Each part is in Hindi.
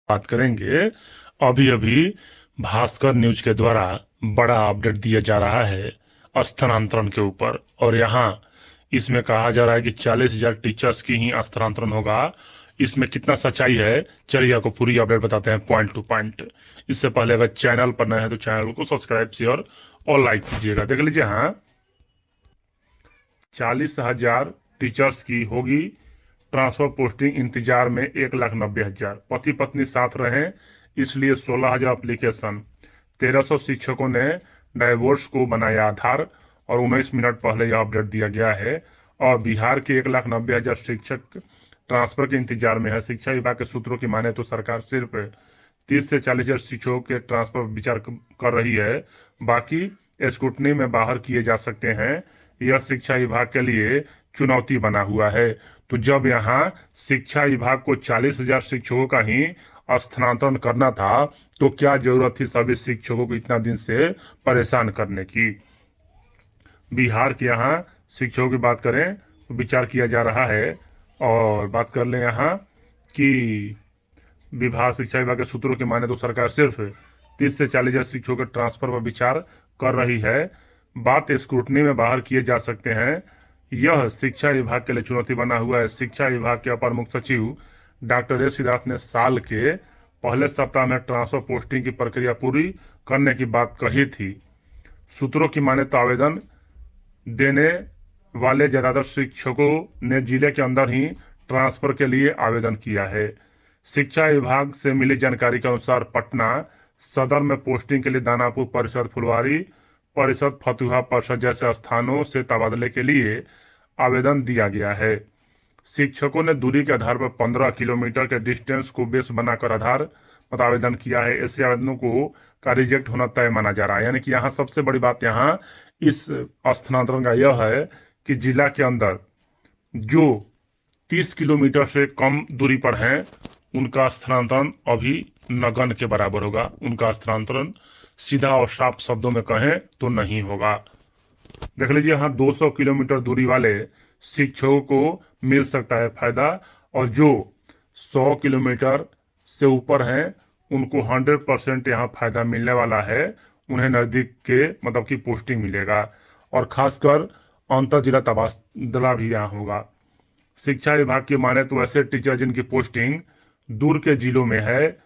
बात करेंगे। अभी अभी भास्कर न्यूज के द्वारा बड़ा अपडेट दिया जा रहा है स्थानांतरण के ऊपर, और यहाँ इसमें कहा जा रहा है कि 40,000 टीचर्स की ही स्थानांतरण होगा। इसमें कितना सच्चाई है, चलिए आपको पूरी अपडेट बताते हैं पॉइंट टू पॉइंट। इससे पहले अगर चैनल पर नए हैं तो चैनल को सब्सक्राइब, शेयर और लाइक कीजिएगा। देख लीजिए, हाँ 40,000 टीचर्स की होगी ट्रांसफर पोस्टिंग, इंतजार में 1,90,000। पति पत्नी साथ रहें इसलिए 16,000 एप्लीकेशन। 1,300 शिक्षकों ने डाइवोर्स को बनाया आधार, और 19 मिनट पहले यह अपडेट दिया गया है। और बिहार के 1,90,000 शिक्षक ट्रांसफर के इंतजार में है। शिक्षा विभाग के सूत्रों की माने तो सरकार सिर्फ 30 से 40,000 शिक्षकों के ट्रांसफर पर विचार कर रही है, बाकी स्क्रूटनी में बाहर किए जा सकते हैं। यह शिक्षा विभाग के लिए चुनौती बना हुआ है। तो जब यहाँ शिक्षा विभाग को 40,000 शिक्षकों का ही स्थानांतरण करना था, तो क्या जरूरत थी सभी शिक्षकों को इतना दिन से परेशान करने की। बिहार के यहाँ शिक्षकों की बात करें तो विचार किया जा रहा है। और बात कर लें यहाँ कि शिक्षा विभाग के सूत्रों की माने तो सरकार सिर्फ 30 से 40,000 शिक्षकों के ट्रांसफर पर विचार कर रही है, बात स्क्रूटनी में बाहर किए जा सकते हैं। यह शिक्षा विभाग के लिए चुनौती बना हुआ है। शिक्षा विभाग के अपर मुख्य सचिव डॉक्टर एस सिद्धार्थ ने साल के पहले सप्ताह में ट्रांसफर पोस्टिंग की प्रक्रिया पूरी करने की बात कही थी। सूत्रों की माने तो आवेदन देने वाले ज्यादातर शिक्षकों ने जिले के अंदर ही ट्रांसफर के लिए आवेदन किया है। शिक्षा विभाग से मिली जानकारी के अनुसार पटना सदर में पोस्टिंग के लिए दानापुर परिषद, फुलवारी परिषद, फतुहा परिषद जैसे स्थानों से तबादले के लिए आवेदन दिया गया है। शिक्षकों ने दूरी के आधार पर 15 किलोमीटर के डिस्टेंस को बेस बनाकर आधार पर आवेदन किया है। ऐसे आवेदनों को का रिजेक्ट होना तय माना जा रहा है। यानी कि यहाँ सबसे बड़ी बात यहाँ इस स्थानांतरण का यह है कि जिला के अंदर जो 30 किलोमीटर से कम दूरी पर हैं, उनका स्थानांतरण अभी नगण्य के बराबर होगा। उनका स्थानांतरण सीधा और साफ शब्दों में कहें तो नहीं होगा। देख लीजिए, यहाँ 200 किलोमीटर दूरी वाले शिक्षकों को मिल सकता है फायदा, और जो 100 किलोमीटर से ऊपर हैं उनको 100% यहाँ फायदा मिलने वाला है। उन्हें नजदीक के मतलब की पोस्टिंग मिलेगा, और खासकर अंतर जिला तबादला भी यहाँ होगा। शिक्षा विभाग की माने तो ऐसे टीचर जिनकी पोस्टिंग दूर के जिलों में है,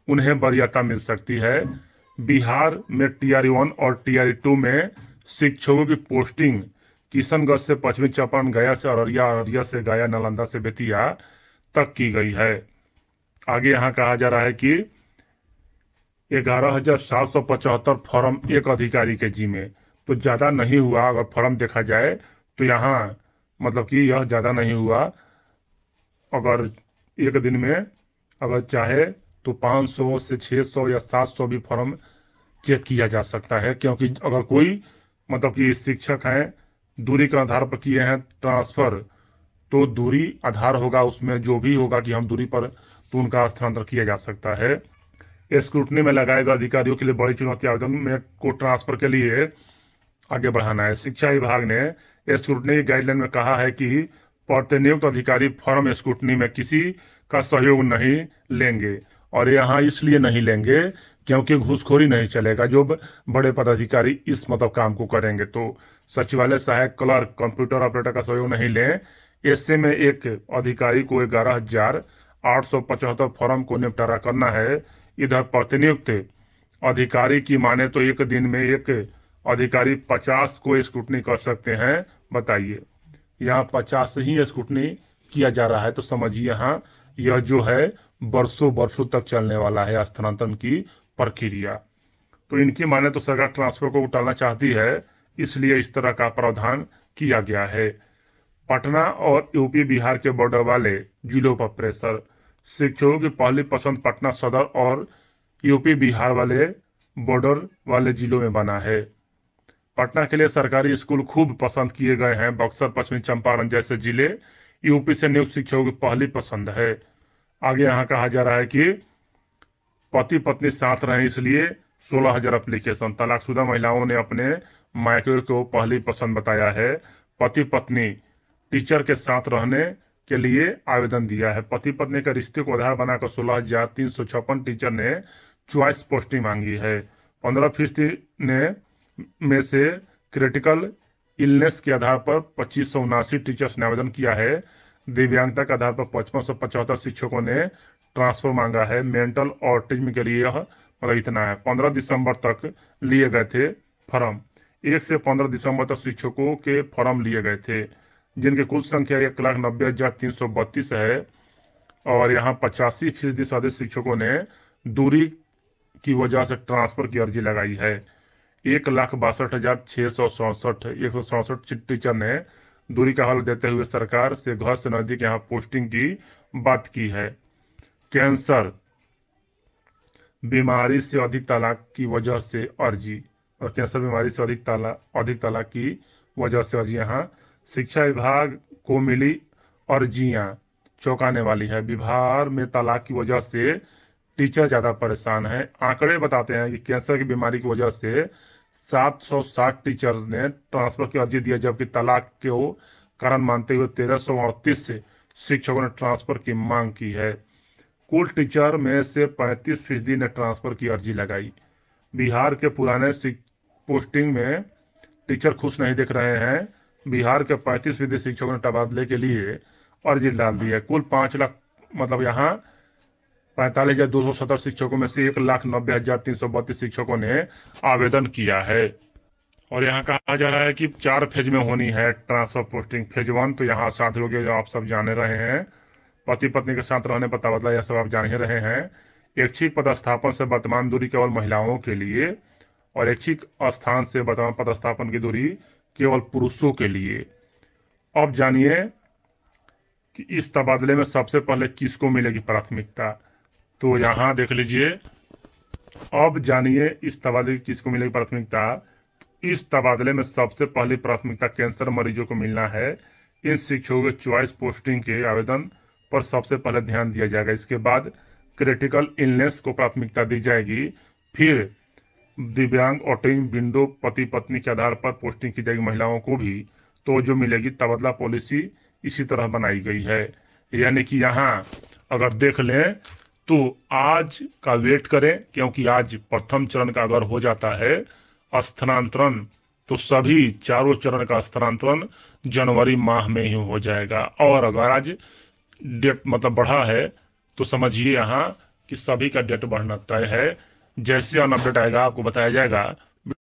उन्हें वरीयता मिल सकती है। बिहार में टीआर 1 और टीआर 2 में शिक्षकों की पोस्टिंग किशनगंज से पश्चिमी चंपारण, गया से अररिया, अररिया से गया, नालंदा से बेतिया तक की गई है। आगे यहाँ कहा जा रहा है कि 11,775 फॉर्म एक अधिकारी के जिम्मे, तो ज्यादा नहीं हुआ। अगर फॉर्म देखा जाए तो यहाँ मतलब कि यह ज्यादा नहीं हुआ। अगर एक दिन में अगर चाहे तो 500 से 600 या 700 भी फॉर्म चेक किया जा सकता है, क्योंकि अगर कोई मतलब कि शिक्षक हैं दूरी के आधार पर किए हैं ट्रांसफर, तो दूरी आधार होगा, उसमें जो भी होगा कि हम दूरी पर, तो उनका स्थानांतरण किया जा सकता है। स्क्रूटनी में लगाएगा अधिकारियों के लिए बड़ी चुनौती, आवेदन में को ट्रांसफर के लिए आगे बढ़ाना है। शिक्षा विभाग ने स्क्रूटनी गाइडलाइन में कहा है कि प्रतिनियुक्त अधिकारी फॉर्म स्क्रूटनी में किसी का सहयोग नहीं लेंगे, और यहाँ इसलिए नहीं लेंगे क्योंकि घूसखोरी नहीं चलेगा। जो बड़े पदाधिकारी इस मतलब काम को करेंगे, तो सचिवालय सहायक क्लर्क, कंप्यूटर ऑपरेटर का सहयोग नहीं लें। ऐसे में एक अधिकारी को 11,875 फॉर्म को निपटारा करना है। इधर प्रतिनियुक्त अधिकारी की माने तो एक दिन में एक अधिकारी 50 को स्क्रूटनी कर सकते हैं। बताइए, यहाँ 50 ही स्क्रूटनी किया जा रहा है, तो समझिए यहाँ यह जो है वर्षों वर्षों तक चलने वाला है स्थानांतरण की प्रक्रिया। तो इनकी माने तो सरकार ट्रांसफर को टालना चाहती है, इसलिए इस तरह का प्रावधान किया गया है। पटना और यूपी बिहार के बॉर्डर वाले जिलों पर प्रेशर। शिक्षकों की पहली पसंद पटना सदर और यूपी बिहार वाले बॉर्डर वाले जिलों में बना है। पटना के लिए सरकारी स्कूल खूब पसंद किए गए हैं। बक्सर, पश्चिमी चंपारण जैसे जिले यूपी से नियुक्त शिक्षकों की पहली पसंद है। आगे यहाँ कहा जा रहा है कि पति पत्नी साथ रहे इसलिए 16,000 एप्लीकेशन। तलाकशुदा महिलाओं ने अपने मायके को पहली पसंद बताया है। पति पत्नी टीचर के साथ रहने के लिए आवेदन दिया है। पति पत्नी के रिश्ते को आधार बनाकर 16,356 टीचर ने चॉइस पोस्टिंग मांगी है। 15% में से क्रिटिकल इलनेस के आधार पर 2579 टीचर्स ने आवेदन किया है। दिव्यांगता के आधार पर 5575 शिक्षकों ने ट्रांसफर मांगा है। मेंटल ऑटिज्म के लिए यह मतलब इतना है। 15 दिसंबर तक लिए गए थे फॉर्म। 1 से 15 दिसंबर तक शिक्षकों के फॉर्म लिए गए थे, जिनकी कुल संख्या 1,90,332 है। और यहाँ 85% से अधिक शिक्षकों ने दूरी की वजह से ट्रांसफर की अर्जी लगाई है। 1,62,667 167 टीचर ने दूरी का हल देते हुए सरकार से घर से नजदीक यहाँ पोस्टिंग की बात की है। कैंसर बीमारी से अधिक तलाक की वजह से अर्जी, और कैंसर बीमारी से अधिक तलाक की वजह से अर्जी यहाँ शिक्षा विभाग को मिली अर्जियां चौंकाने वाली है। बिहार में तलाक की वजह से टीचर ज्यादा परेशान है। आंकड़े बताते हैं कि कैंसर की बीमारी की वजह से 760 टीचर ने ट्रांसफर की अर्जी दी है, जबकि तलाक को कारण मानते हुए 1338 शिक्षकों ने ट्रांसफर की मांग की है। कुल टीचर में से 35% ने ट्रांसफर की अर्जी लगाई। बिहार के पुराने पोस्टिंग में टीचर खुश नहीं दिख रहे हैं। बिहार के 35% शिक्षकों ने तबादले के लिए अर्जी डाल दी है। कुल 5 लाख मतलब यहाँ 45,270 शिक्षकों में से 1,90,332 शिक्षकों ने आवेदन किया है। और यहाँ कहा जा रहा है कि 4 फेज में होनी है ट्रांसफर पोस्टिंग। फेज 1 तो यहाँ साथ लोग जो आप सब जाने रहे हैं, पति पत्नी के साथ रहने पर तबादला, यह सब आप जान ही रहे हैं। ऐच्छिक पदस्थापन से वर्तमान दूरी केवल महिलाओं के लिए, और ऐच्छिक स्थान से वर्तमान पदस्थापन की दूरी केवल पुरुषों के लिए। अब जानिए कि इस तबादले में सबसे पहले किसको मिलेगी प्राथमिकता, तो यहाँ देख लीजिए। अब जानिए इस तबादले की किसको मिलेगी प्राथमिकता। इस तबादले में सबसे पहली प्राथमिकता कैंसर मरीजों को मिलना है। इन शिक्षकों के चॉइस पोस्टिंग के आवेदन पर सबसे पहले ध्यान दिया जाएगा। इसके बाद क्रिटिकल इलनेस को प्राथमिकता दी जाएगी। फिर दिव्यांग, ऑटिज्म, विंडो, पति पत्नी के आधार पर पोस्टिंग की जाएगी। महिलाओं को भी तो जो मिलेगी। तबादला पॉलिसी इसी तरह बनाई गई है। यानी कि यहाँ अगर देख लें तो आज का वेट करें, क्योंकि आज प्रथम चरण का अगर हो जाता है स्थानांतरण तो सभी चारों चरण का स्थानांतरण जनवरी माह में ही हो जाएगा। और अगर आज डेट मतलब बढ़ा है तो समझिए यहाँ कि सभी का डेट बढ़ना तय है। जैसे अन अपडेट आएगा आपको बताया जाएगा।